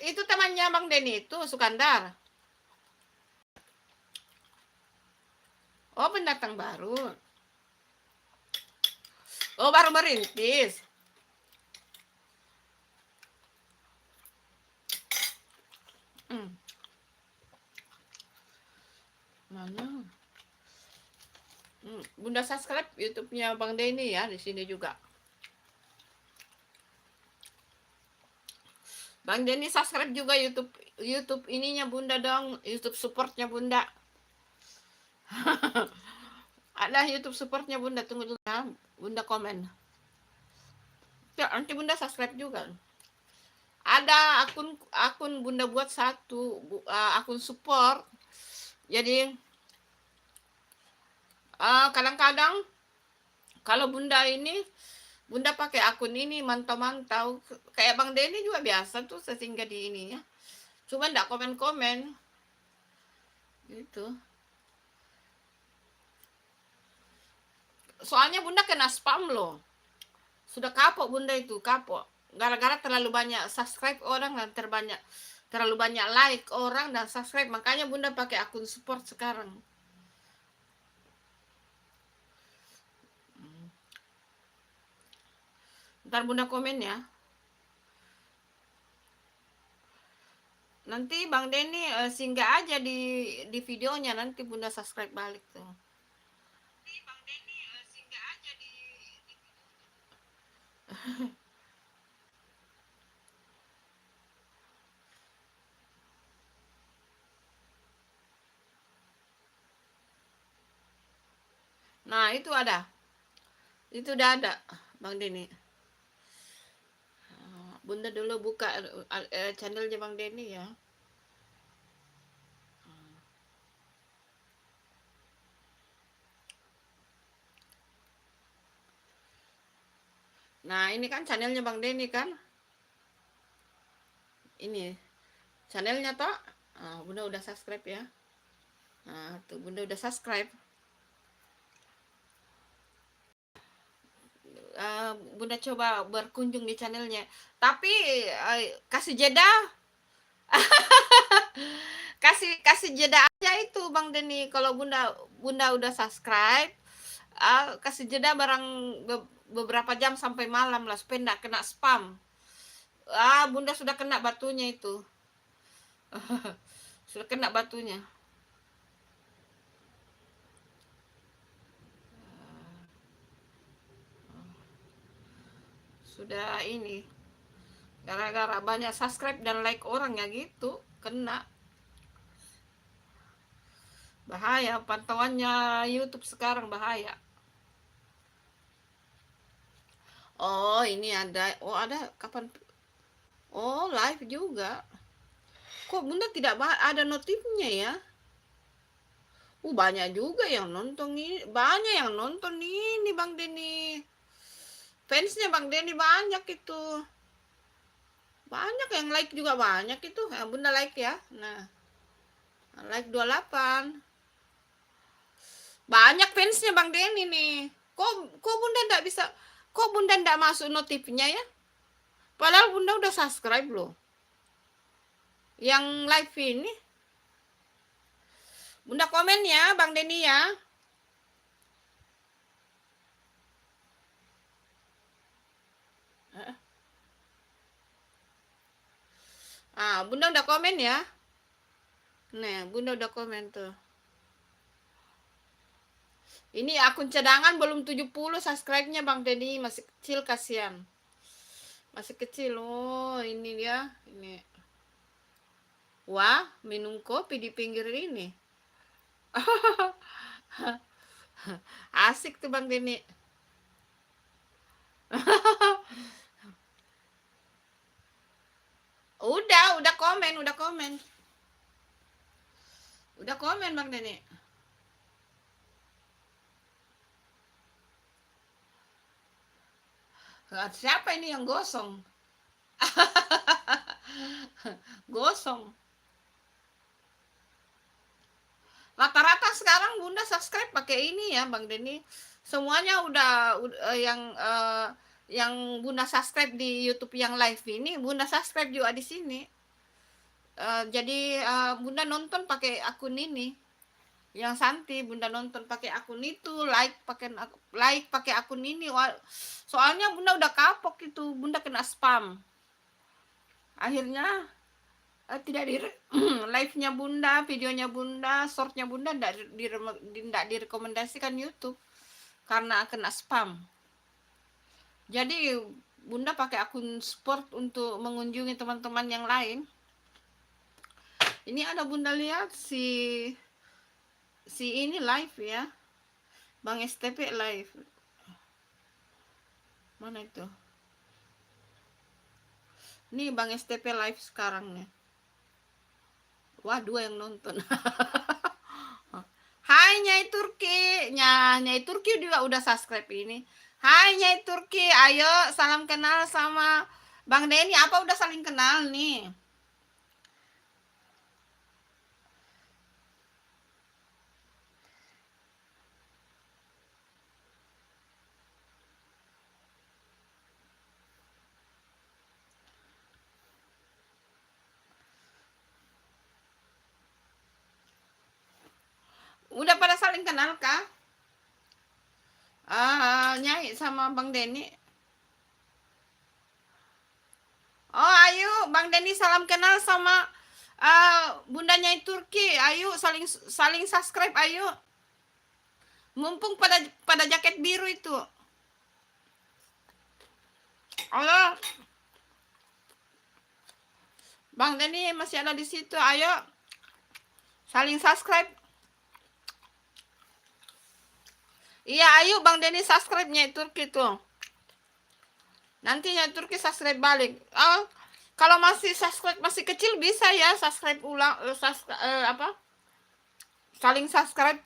Itu temannya Bang Denny itu Sukandar. Oh, pendatang baru. Oh, baru merintis. Mana? Bunda subscribe YouTube-nya Bang Denny ya, di sini juga. Bang Denny subscribe juga YouTube ininya Bunda dong, YouTube supportnya Bunda. Ada YouTube supportnya Bunda, tunggu dulu ya, Bunda komen. Ya, nanti Bunda subscribe juga. Ada akun Bunda buat satu akun support. Jadi kadang-kadang kalau Bunda pakai akun ini mantau-mantau, kayak Bang Denny juga biasa tuh sehingga di ini ya. Cuma enggak komen-komen. Gitu. Soalnya Bunda kena spam loh. Sudah kapok Bunda itu, kapok. Gara-gara terlalu banyak subscribe orang dan terlalu banyak like orang dan subscribe. Makanya Bunda pakai akun support sekarang. Ntar Bunda komen ya. Nanti Bang Denny singgah aja di videonya, nanti Bunda subscribe balik tuh. Nanti Bang Denny singgah aja di Nah, itu ada. Itu udah ada, Bang Denny. Bunda dulu buka channelnya Bang Denny ya. Nah, ini kan channelnya Bang Denny kan. Ini channelnya toh. Bunda udah subscribe ya. Nah, tuh Bunda udah subscribe. Bunda coba berkunjung di channelnya. Tapi kasih jeda. kasih jeda aja itu Bang Denny. Kalau Bunda udah subscribe, kasih jeda barang beberapa jam sampai malam lah supaya enggak kena spam. Bunda sudah kena batunya itu. Sudah kena batunya. Sudah ini. Gara-gara banyak subscribe dan like orang ya gitu, kena. Bahaya pantauannya YouTube sekarang, bahaya. Oh, ini ada. Oh, ada kapan? Oh, live juga. Kok Bunda tidak ada notifnya ya? Banyak juga yang nonton ini. Banyak yang nonton ini, Bang Denny. Fansnya Bang Denny banyak itu. Banyak yang like juga banyak itu. Bunda like ya. Nah, like 28. Banyak fansnya Bang Denny nih. Kok Bunda enggak bisa? Kok Bunda enggak masuk notifnya ya? Padahal Bunda udah subscribe loh. Yang live ini. Bunda komen ya, Bang Denny ya. Bunda udah komen ya. Nih, Bunda udah komen tuh. Ini akun cadangan belum 70 subscribe-nya Bang Denny, masih kecil, kasihan. Masih kecil. Oh, ini dia. Ini. Wah, minum kopi di pinggir ini. Asik tuh Bang Denny. Udah komen, udah komen. Udah komen Bang Denny. Siapa ini yang gosong? Gosong. Rata-rata sekarang Bunda subscribe pakai ini ya Bang Denny. Semuanya udah yang Bunda subscribe di YouTube yang live ini, Bunda subscribe juga di sini. Jadi Bunda nonton pakai akun ini. Yang Santi Bunda nonton pakai akun itu, like pakai akun ini. Soalnya Bunda udah kapok itu, Bunda kena spam. Akhirnya tidak di live-nya Bunda, videonya Bunda, short-nya Bunda tidak direkomendasikan YouTube karena kena spam. Jadi Bunda pakai akun sport untuk mengunjungi teman-teman yang lain. Ini ada Bunda lihat si ini live ya, Bang STP live. Mana itu? Nih Bang STP live sekarang nih. Wah, 2 yang nonton. Hai Nyai Turki. Nyai Turki juga udah subscribe ini. Hai Nyai Turki, ayo salam kenal sama Bang Denny. Apa udah saling kenal nih? Udah pada saling kenal kah? Nyai sama Bang Denny. Oh, ayo Bang Denny salam kenal sama Bunda Nyai Turki. Ayo saling subscribe ayo. Mumpung pada jaket biru itu. Halo. Bang Denny masih ada di situ. Ayo saling subscribe. Iya, ayo Bang Denny subscribe Nyai Turki tuh. Nanti Nyai Turki subscribe balik. Kalau masih subscribe masih kecil bisa ya subscribe ulang, saling subscribe.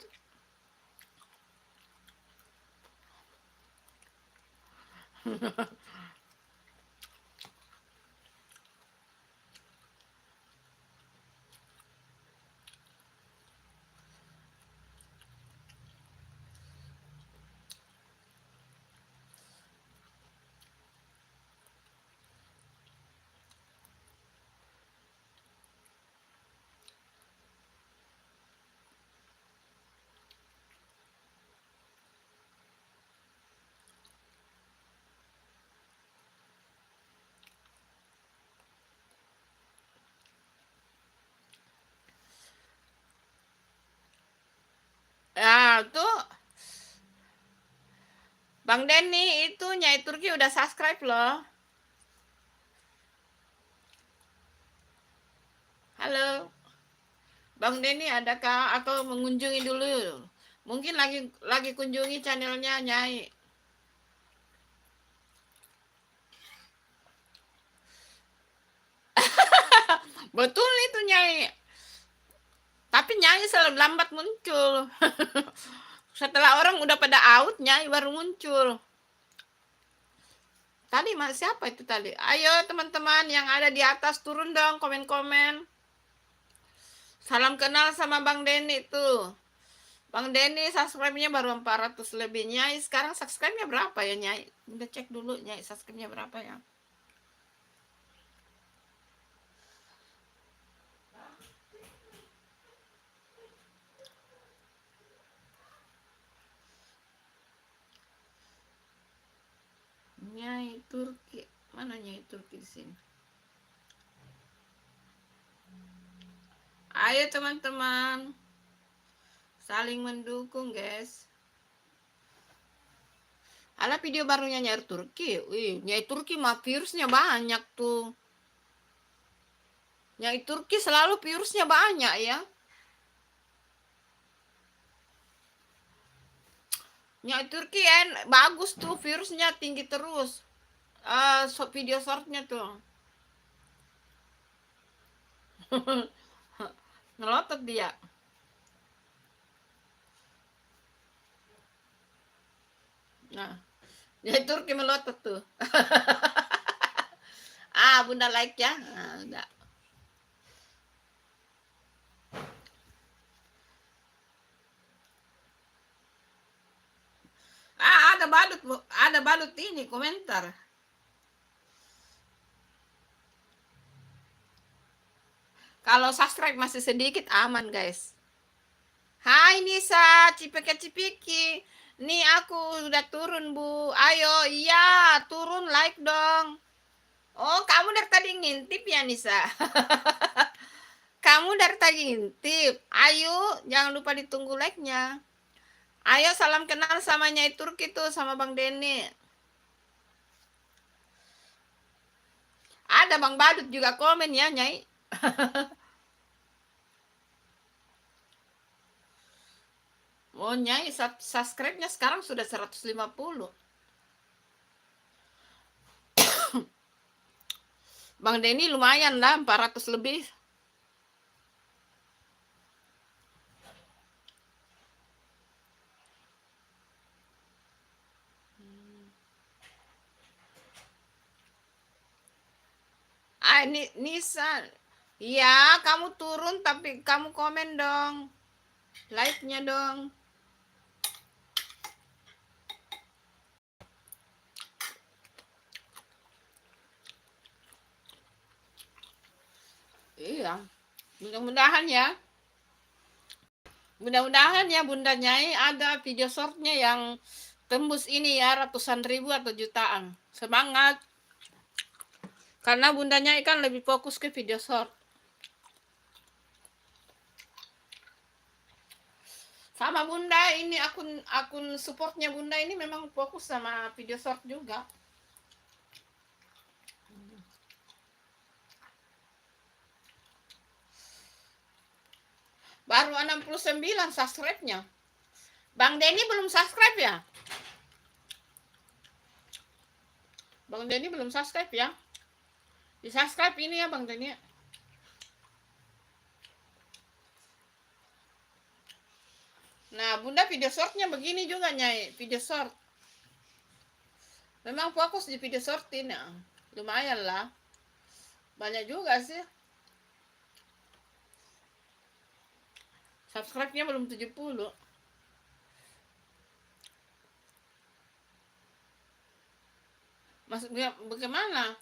Ya, tuh Bang Denny itu Nyai Turki udah subscribe loh. Halo. Bang Denny adakah atau mengunjungi dulu? Mungkin lagi kunjungi channelnya Nyai. Betul itu Nyai. Tapi Nyai selalu lambat muncul. Setelah orang udah pada out, Nyai baru muncul. Tadi mas siapa itu tadi? Ayo teman-teman yang ada di atas turun dong komen-komen. Salam kenal sama Bang Denny tuh. Bang Denny subscribe-nya baru 400 lebih. Nyai sekarang subscribe-nya berapa ya Nyai? Udah cek dulu Nyai subscribe-nya berapa ya. Nyai Turki. Mana Nyai Turki di sini? Ayo teman-teman. Saling mendukung, guys. Ada video barunya Nyai Turki. Wih, Nyai Turki mah virusnya banyak tuh. Nyai Turki selalu virusnya banyak ya. Nyai Turki bagus tuh, virusnya tinggi terus. Video shortnya tuh. Ngelotot dia. Nah, Nyai Turki melotot tuh. Bunda like ya. Nah, udah. Ada balut ini komentar. Kalau subscribe masih sedikit aman, guys. Hai Nisa, cipiki. Nih aku udah turun, Bu. Ayo, iya, turun like dong. Oh, kamu dari tadi ngintip ya, Nisa? Kamu dari tadi ngintip. Ayo, jangan lupa ditunggu like-nya. Ayo salam kenal sama Nyai Turki tuh, sama Bang Denny. Ada Bang Badut juga komen ya, Nyai. Oh, Nyai subscribe-nya sekarang sudah 150. Bang Denny lumayan lah, 400 lebih. Nisa. Iya, kamu turun tapi kamu komen dong. Like-nya dong. Iya. Mudah-mudahan ya. Mudah-mudahan ya Bunda Nyai ada video shortnya yang tembus ini ya, ratusan ribu atau jutaan. Semangat. Karena Bunda Nyai kan lebih fokus ke video short. Sama Bunda ini akun supportnya Bunda ini memang fokus sama video short juga. Baru 69 subscribe-nya. Bang Denny belum subscribe ya? Bang Denny belum subscribe ya? Di subscribe ini ya Bang Denny. Nah, Bunda video shortnya begini juga Nyai, video short. Memang fokus di video short ini. Lumayan lah. Banyak juga sih. Subscribe-nya belum 70. Maksudnya bagaimana?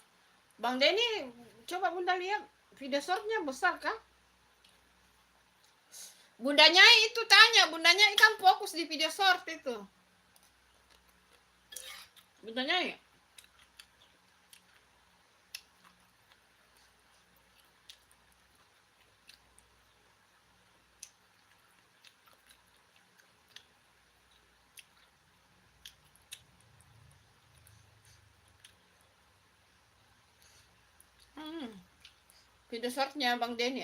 Bang Denny, coba Bunda lihat video shortnya besar kah? Bundanya itu tanya, Bundanya kan fokus di video short itu. Bundanya ya? Video shortnya Bang Denny.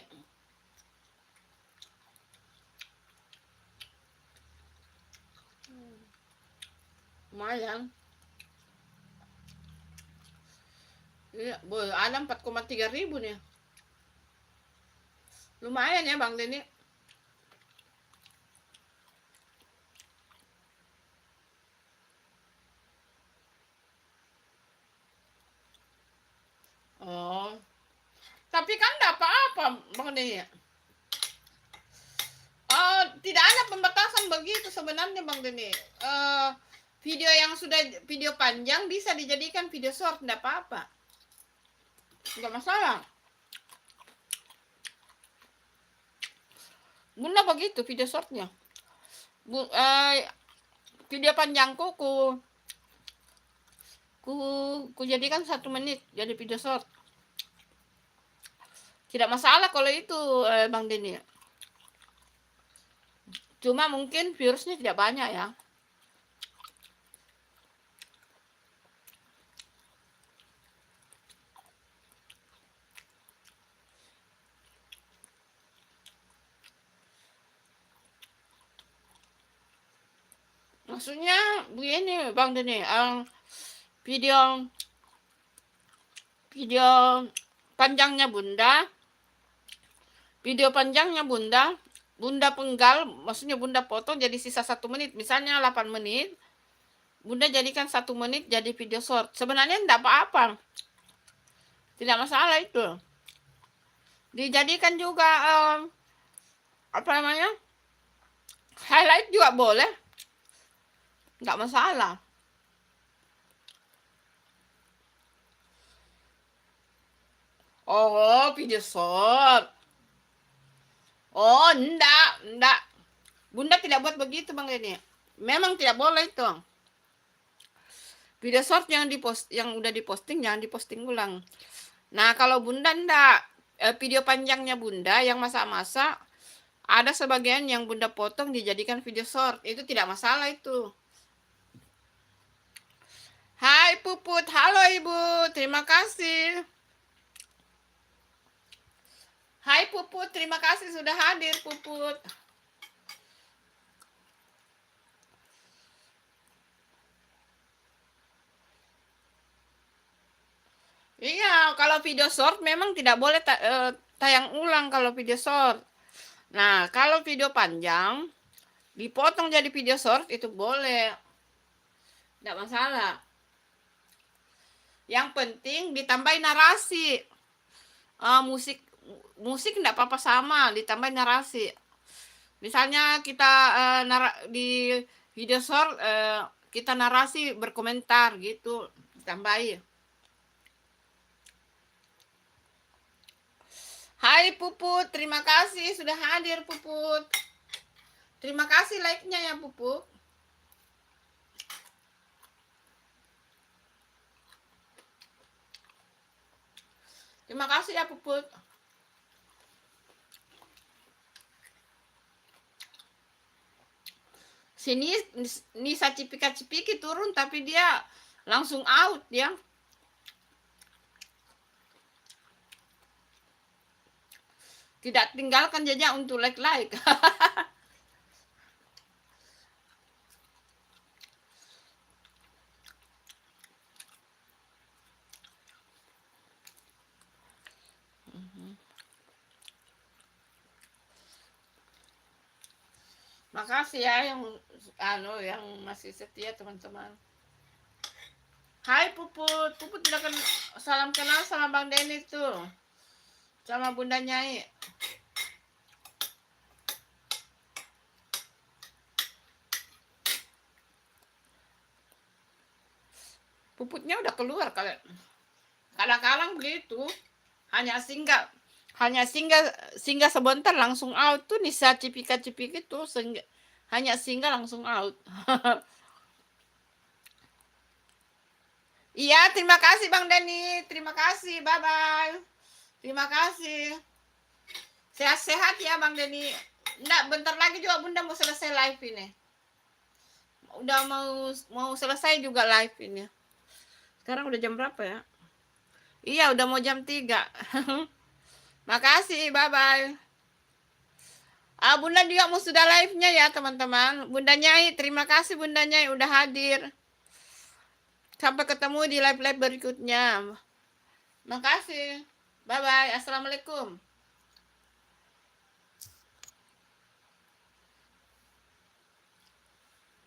Lumayan. Iya, boy, ada 4,3 ribu nih. Lumayan ya Bang Denny. Oh, tapi kan enggak apa-apa Bang Denny. Tidak ada pembatasan begitu sebenarnya Bang Denny. Video yang sudah video panjang bisa dijadikan video short, enggak apa-apa. Enggak masalah. Bunda begitu video shortnya. Video panjangku ku jadikan 1 menit jadi video short. Tidak masalah kalau itu Bang Denny. Cuma mungkin viewsnya tidak banyak ya. Maksudnya begini Bang Denny, video panjangnya Bunda, Bunda penggal, maksudnya Bunda potong jadi sisa 1 menit, misalnya 8 menit, Bunda jadikan 1 menit jadi video short. Sebenarnya enggak apa-apa, tidak masalah itu. Dijadikan juga apa namanya, highlight juga boleh, enggak masalah. Oh, video short. Oh, enggak. Bunda tidak buat begitu Bang Denny. Memang tidak boleh itu. Video short yang udah diposting jangan diposting ulang. Nah, kalau Bunda enggak, video panjangnya Bunda yang masa-masa ada sebagian yang Bunda potong dijadikan video short. Itu tidak masalah itu. Hai Puput, halo Ibu, terima kasih. Hai Puput, terima kasih sudah hadir Puput. Iya, kalau video short memang tidak boleh tayang ulang kalau video short. Nah, kalau video panjang dipotong jadi video short itu boleh. Tidak masalah. Yang penting ditambahin narasi. Musik tidak apa-apa sama, ditambahin narasi. Misalnya kita di video short kita narasi berkomentar gitu, ditambahin. Hai Puput, terima kasih sudah hadir Puput. Terima kasih like-nya ya Puput. Terima kasih ya Puput. Sini Nisa Cipika-Cipiki turun tapi dia langsung out ya. Tidak tinggalkan jejak untuk like. Makasih ya yang masih setia teman-teman. Hai Puput, Puput tidak salam kenal sama Bang Denny tuh, sama Bunda Nyai. Puputnya udah keluar kalian. Kadang-kadang begitu, hanya singgah sebentar langsung out tuh. Nisa Cipika-Cipiki tuh hanya singgah langsung out. Iya, terima kasih Bang Denny, terima kasih, bye-bye. Terima kasih. Sehat-sehat ya Bang Denny. Nggak, bentar lagi juga Bunda mau selesai live ini. Udah mau selesai juga live ini. Sekarang udah jam berapa ya? Iya, udah mau jam 3. Makasih, bye-bye. Bunda juga mau sudah live-nya ya, teman-teman. Bunda Nyai, terima kasih Bunda Nyai udah hadir. Sampai ketemu di live-live berikutnya. Makasih. Bye-bye. Assalamualaikum.